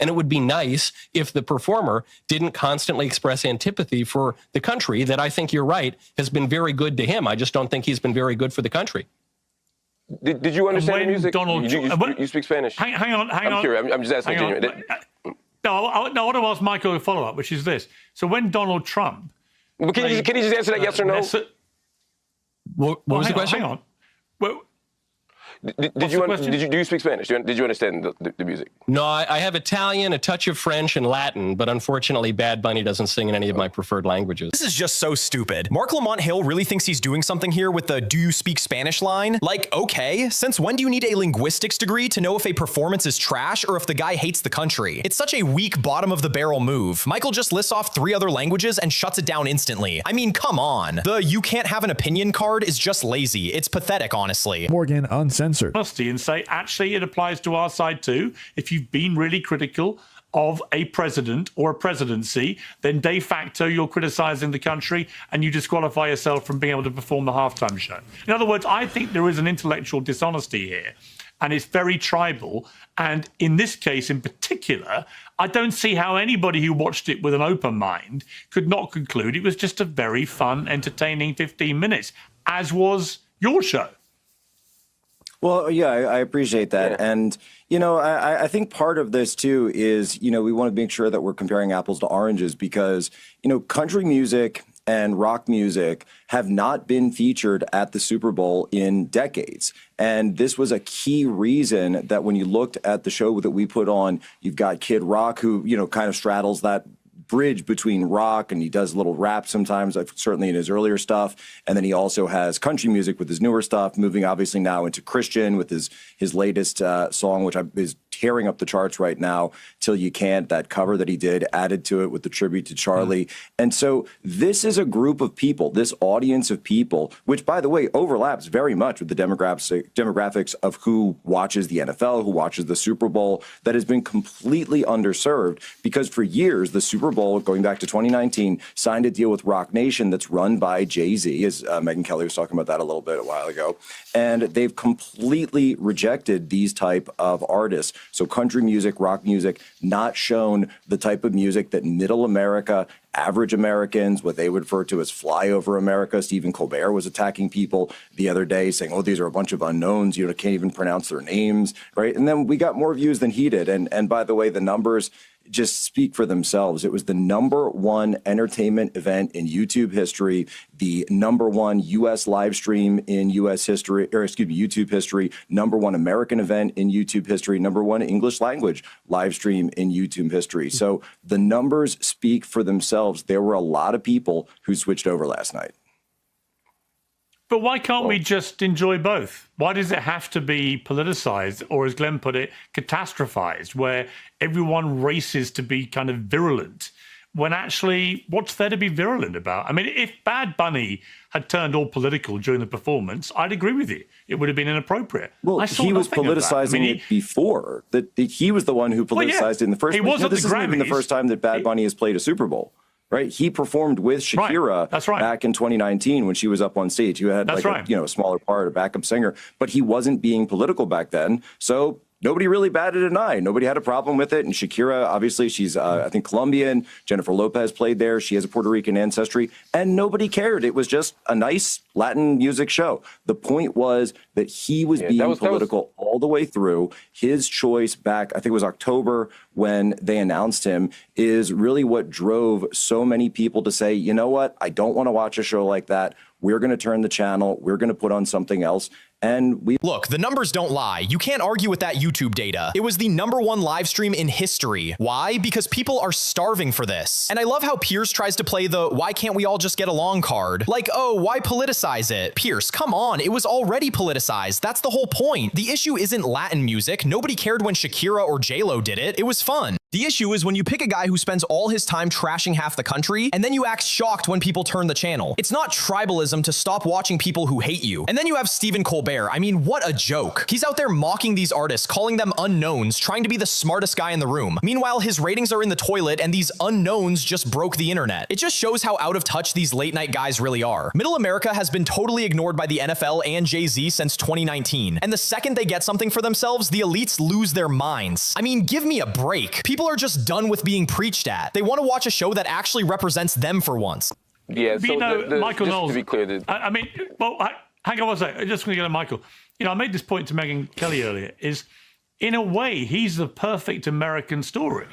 And it would be nice if the performer didn't constantly express antipathy for the country that I think you're right has been very good to him. I just don't think he's been very good for the country. Did you understand the music? You speak Spanish? Hang on. I'm curious. I'm just asking. No, I want to ask Michael a follow-up, which is this. So when Donald Trump... Well, can you just answer that yes or no? What was the question? Hang on. Well, do you speak Spanish? Did you understand the music? No, I have Italian, a touch of French, and Latin, but unfortunately, Bad Bunny doesn't sing in any of my preferred languages. This is just so stupid. Mark Lamount Hill really thinks he's doing something here with the "do you speak Spanish" line? Like, okay, since when do you need a linguistics degree to know if a performance is trash or if the guy hates the country? It's such a weak bottom of the barrel move. Michael just lists off 3 other languages and shuts it down instantly. I mean, come on. The "you can't have an opinion" card is just lazy. It's pathetic, honestly. Morgan uncensored. And say, actually, it applies to our side too. If you've been really critical of a president or a presidency, then de facto you're criticizing the country and you disqualify yourself from being able to perform the halftime show. In other words, I think there is an intellectual dishonesty here, and it's very tribal. And in this case in particular, I don't see how anybody who watched it with an open mind could not conclude it was just a very fun, entertaining 15 minutes, as was your show. Well, yeah, I appreciate that. Yeah. And, you know, I think part of this, too, is, you know, we want to make sure that we're comparing apples to oranges because, you know, country music and rock music have not been featured at the Super Bowl in decades. And this was a key reason that when you looked at the show that we put on, you've got Kid Rock, who, you know, kind of straddles that bridge between rock, and he does a little rap sometimes, certainly in his earlier stuff. And then he also has country music with his newer stuff, moving obviously now into Christian with his latest song, which is tearing up the charts right now, Till You Can't, that cover that he did, added to it with the tribute to Charlie. And so this is a group of people, this audience of people, which, by the way, overlaps very much with the demographics of who watches the NFL, who watches the Super Bowl, that has been completely underserved because for years, the Super Bowl, going back to 2019, signed a deal with Rock Nation that's run by Jay-Z, as Megyn Kelly was talking about that a little bit a while ago. And they've completely rejected these type of artists. So country music, rock music, not shown the type of music that middle America, average Americans, what they would refer to as flyover America. Stephen Colbert was attacking people the other day saying, oh, these are a bunch of unknowns. You can't even pronounce their names, right? And then we got more views than he did. And by the way, the numbers just speak for themselves. It was the #1 entertainment event in YouTube history, the #1 U.S. live stream in U.S. history, or excuse me, YouTube history, #1 American event in YouTube history, #1 English language live stream in YouTube history. So the numbers speak for themselves. There were a lot of people who switched over last night. But why can't we just enjoy both? Why does it have to be politicized, or as Glenn put it, catastrophized, where everyone races to be kind of virulent, when actually, what's there to be virulent about? I mean, if Bad Bunny had turned all political during the performance, I'd agree with you. It would have been inappropriate. Well, he was politicizing it before. He was the one who politicized it in the first place. This isn't even the first time that Bad Bunny has played a Super Bowl. Right, he performed with Shakira back in 2019 when she was up on stage. He had a smaller part, a backup singer, but he wasn't being political back then. So nobody really batted an eye. Nobody had a problem with it. And Shakira, obviously, she's, I think, Colombian. Jennifer Lopez played there. She has a Puerto Rican ancestry. And nobody cared. It was just a nice Latin music show. The point was that he was being political all the way through. His choice back, I think it was October when they announced him, is really what drove so many people to say, you know what, I don't want to watch a show like that. We're going to turn the channel. We're going to put on something else. And look, the numbers don't lie. You can't argue with that YouTube data. It was the #1 live stream in history. Why? Because people are starving for this. And I love how Piers tries to play the why can't we all just get along card. Like, oh, why politicize it? Piers, come on. It was already politicized. That's the whole point. The issue isn't Latin music. Nobody cared when Shakira or J-Lo did it. It was fun. The issue is when you pick a guy who spends all his time trashing half the country, and then you act shocked when people turn the channel. It's not tribalism to stop watching people who hate you. And then you have Stephen Colbert. I mean, what a joke. He's out there mocking these artists, calling them unknowns, trying to be the smartest guy in the room. Meanwhile, his ratings are in the toilet, and these unknowns just broke the internet. It just shows how out of touch these late night guys really are. Middle America has been totally ignored by the NFL and Jay-Z since 2019. And the second they get something for themselves, the elites lose their minds. I mean, give me a break. People People are just done with being preached at. They want to watch a show that actually represents them for once. Yeah, so Michael just Knowles, to be clear, I mean, well, hang on one second. Just going to go to Michael. I made this point to Megyn Kelly earlier, is in a way, he's the perfect American story.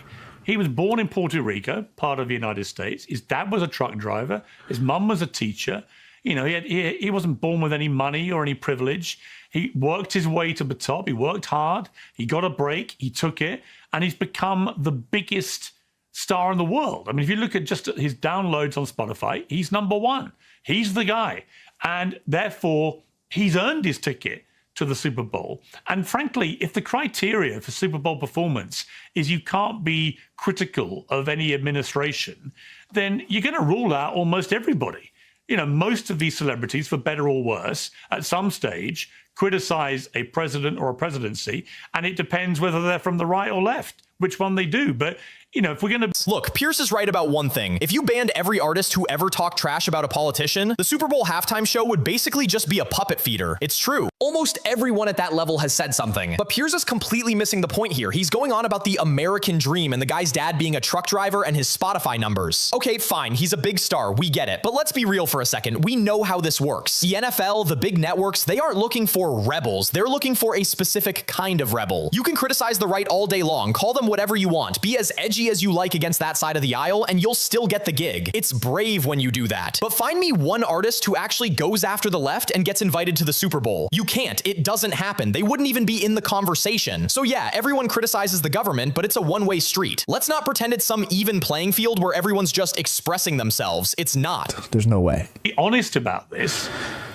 He was born in Puerto Rico, part of the United States. His dad was a truck driver. His mum was a teacher. He wasn't born with any money or any privilege. He worked his way to the top. He worked hard. He got a break. He took it. And he's become the biggest star in the world. I mean, if you look at just his downloads on Spotify, he's #1. He's the guy. And therefore, he's earned his ticket to the Super Bowl. And frankly, if the criteria for Super Bowl performance is you can't be critical of any administration, then you're going to rule out almost everybody. Most of these celebrities, for better or worse, at some stage criticize a president or a presidency, and it depends whether they're from the right or left, which one they do. But if we're going to... Look, Piers is right about one thing. If you banned every artist who ever talked trash about a politician, the Super Bowl halftime show would basically just be a puppet feeder. It's true. Almost everyone at that level has said something. But Piers is completely missing the point here. He's going on about the American dream and the guy's dad being a truck driver and his Spotify numbers. Okay, fine. He's a big star. We get it. But let's be real for a second. We know how this works. The NFL, the big networks, they aren't looking for rebels. They're looking for a specific kind of rebel. You can criticize the right all day long. Call them whatever you want. Be as edgy as you like against that side of the aisle, and you'll still get the gig. It's brave when you do that. But find me one artist who actually goes after the left and gets invited to the Super Bowl. You can't. It doesn't happen. They wouldn't even be in the conversation. So yeah, everyone criticizes the government, but it's a one-way street. Let's not pretend it's some even playing field where everyone's just expressing themselves. It's not. There's no way. Be honest about this.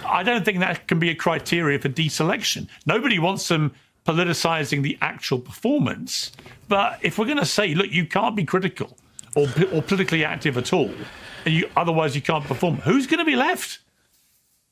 I don't think that can be a criteria for deselection. Nobody wants them politicizing the actual performance. But if we're going to say, look, you can't be critical or politically active at all, and otherwise you can't perform, who's going to be left?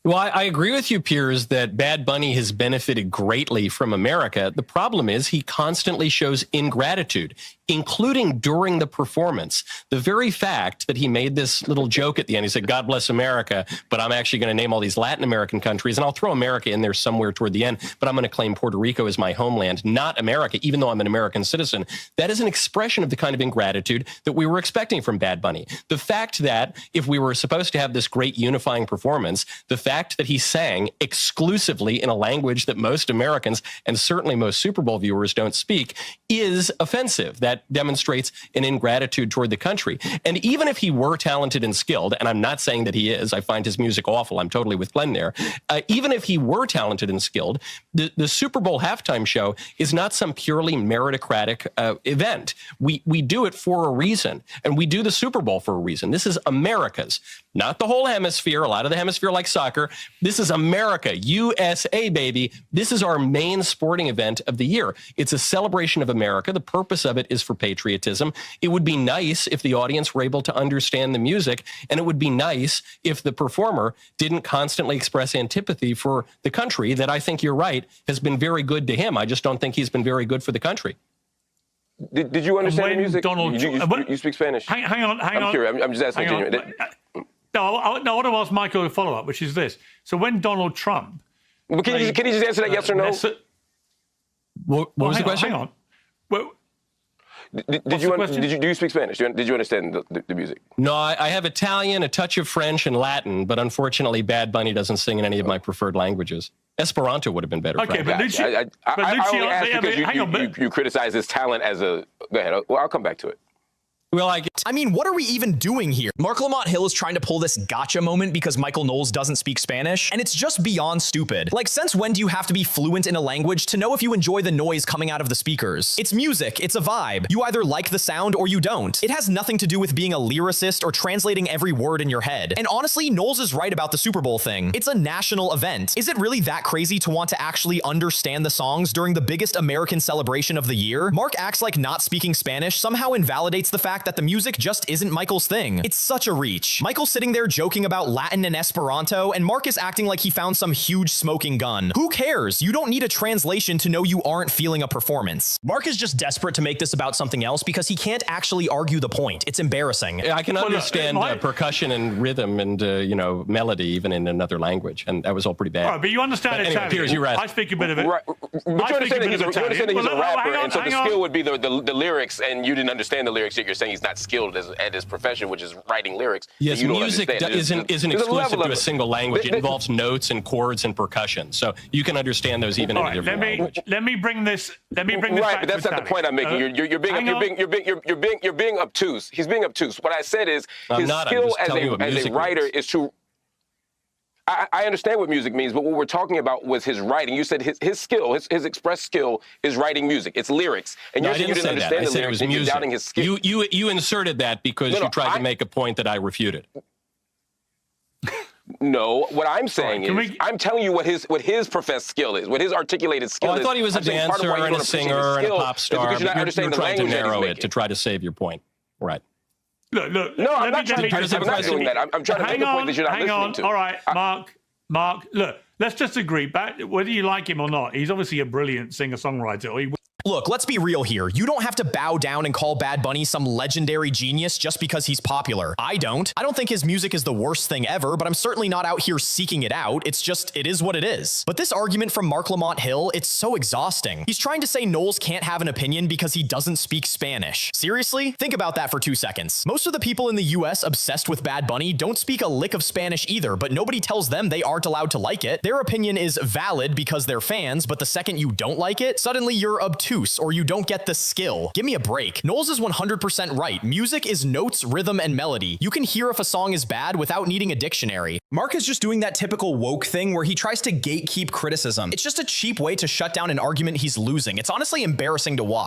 Well, I agree with you, Piers, that Bad Bunny has benefited greatly from America. The problem is he constantly shows ingratitude, including during the performance. The very fact that he made this little joke at the end, he said, God bless America, but I'm actually going to name all these Latin American countries, and I'll throw America in there somewhere toward the end, but I'm going to claim Puerto Rico as my homeland, not America, even though I'm an American citizen. That is an expression of the kind of ingratitude that we were expecting from Bad Bunny. The fact that if we were supposed to have this great unifying performance, the fact that he sang exclusively in a language that most Americans and certainly most Super Bowl viewers don't speak is offensive. That demonstrates an ingratitude toward the country. And even if he were talented and skilled, and I'm not saying that he is, I find his music awful. I'm totally with Glenn there. Even if he were talented and skilled, the Super Bowl halftime show is not some purely meritocratic event. We do it for a reason, and we do the Super Bowl for a reason. This is America's, not the whole hemisphere. A lot of the hemisphere like soccer. This is America, USA, baby. This is our main sporting event of the year. It's a celebration of America. The purpose of it is for patriotism. It would be nice if the audience were able to understand the music, and it would be nice if the performer didn't constantly express antipathy for the country that I think you're right has been very good to him. I just don't think he's been very good for the country. Did you understand the music? You speak Spanish? Hang on. I'm curious. I'm just asking genuinely. No, I want to ask Michael a follow-up, which is this. So when Donald Trump... Well, can you just answer that yes or no? What was the question? Hang on. Well, do you speak Spanish? Did you understand the music? No, I have Italian, a touch of French, and Latin, but unfortunately, Bad Bunny doesn't sing in any of my preferred languages. Esperanto would have been better. Okay, but Lucio... I only asked because you criticize his talent as a... Go ahead. Well, I'll come back to it. Well, I mean, what are we even doing here? Mark Lamount Hill is trying to pull this gotcha moment because Michael Knowles doesn't speak Spanish, and it's just beyond stupid. Like, since when do you have to be fluent in a language to know if you enjoy the noise coming out of the speakers? It's music, it's a vibe. You either like the sound or you don't. It has nothing to do with being a lyricist or translating every word in your head. And honestly, Knowles is right about the Super Bowl thing. It's a national event. Is it really that crazy to want to actually understand the songs during the biggest American celebration of the year? Mark acts like not speaking Spanish somehow invalidates the fact fact that the music just isn't Michael's thing. It's such a reach. Michael's sitting there joking about Latin and Esperanto, and Mark is acting like he found some huge smoking gun. Who cares? You don't need a translation to know you aren't feeling a performance. Mark is just desperate to make this about something else because he can't actually argue the point. It's embarrassing. I can understand percussion and rhythm and, melody even in another language, and that was all pretty bad. Right, but you understand Italian. Piers, you're right. I speak a bit of it. Right. But you understand that he's a rapper, and so the skill would be the lyrics, and you didn't understand the lyrics, yet you're saying he's not skilled at his profession, which is writing lyrics. Yes, music isn't exclusive to a single language. It involves notes and chords and percussion. So you can understand those even in a different language. Let me bring this right, back but that's not the point I'm making. You're being obtuse. He's being obtuse. What I said is his skill as a writer is to. I understand what music means, but what we're talking about was his writing. You said his skill, his express skill is writing music. It's lyrics. And you're saying you didn't understand the lyrics and you're doubting his skill. You inserted that because you tried to make a point that I refuted. No, what I'm saying is, I'm telling you what his professed skill is, what his articulated skill is. I thought he was a dancer and a singer and a pop star. You're trying to narrow it to try to save your point. Right. Look. No, I'm not doing that. I'm trying to make a point that you're not listening to. All right, Mark, look, let's just agree. Whether you like him or not, he's obviously a brilliant singer-songwriter. Look, let's be real here. You don't have to bow down and call Bad Bunny some legendary genius just because he's popular. I don't think his music is the worst thing ever, but I'm certainly not out here seeking it out. It's just, it is what it is. But this argument from Mark Lamount Hill, it's so exhausting. He's trying to say Knowles can't have an opinion because he doesn't speak Spanish. Seriously? Think about that for 2 seconds. Most of the people in the US obsessed with Bad Bunny don't speak a lick of Spanish either, but nobody tells them they aren't allowed to like it. Their opinion is valid because they're fans, but the second you don't like it, suddenly you're obtuse or you don't get the skill. Give me a break. Knowles is 100% right. Music is notes, rhythm, and melody. You can hear if a song is bad without needing a dictionary. Mark is just doing that typical woke thing where he tries to gatekeep criticism. It's just a cheap way to shut down an argument he's losing. It's honestly embarrassing to watch.